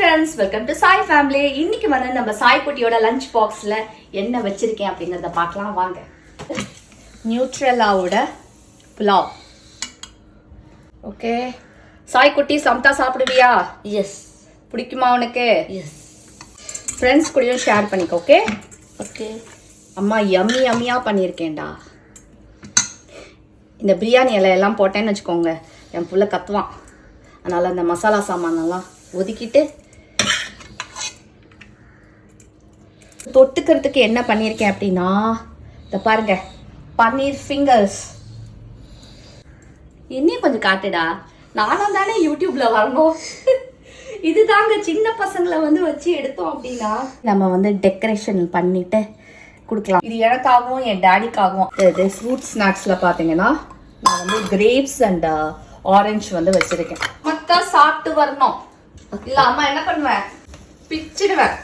friends, welcome to Sai Family. இன்னைக்கு வந்து நம்ம சாய் குட்டியோட லஞ்ச் பாக்ஸ்ல என்ன வச்சிருக்கேன் அப்படிங்கறத பார்க்கலாம் வாங்க. நியூட்ரெல்லாவோட புலாவ். ஓகே. சாய் குட்டி சமத்தா சாப்பிடுவியா? எஸ். பிடிக்குமா உனக்கு? எஸ். ஃப்ரெண்ட்ஸ் கூடயும் ஷேர் பண்ணிக்கோ. ஓகே? ஓகே. அம்மா யம்மியா பண்ணியிருக்கேன்டா. இந்த பிரியாணி எல்லாம் போட்டேன்னு வச்சுக்கோங்க, என் புள்ள கத்துவான். அதனால அந்த மசாலா சாமானெல்லாம் ஒதுக்கிட்டு தொட்டுக்கிறதுக்கு என்ன பண்ணியிருக்கேன் அப்படின்னா, இதை பாருங்க, பன்னீர் ஃபிங்கர்ஸ். இன்னும் கொஞ்சம் காட்டுடா, நானும் தானே யூடியூப்ல வரணும். இது தாங்க சின்ன பசங்களை வந்து வச்சு எடுத்தோம் அப்படின்னா நம்ம வந்து டெக்கரேஷன் பண்ணிட்டு கொடுக்கலாம். இது எனக்காகவும் என் டேடிக்காகவும். இது ஃப்ரூட் ஸ்நாக்ஸ்ல பாத்தீங்கன்னா நான் வந்து கிரேப்ஸ் அண்ட் ஆரஞ்சு வந்து வச்சிருக்கேன். மொத்தம் சாப்பிட்டு வரணும். இல்ல அம்மா என்ன பண்ணுவேன், பிச்சிடுவேன்.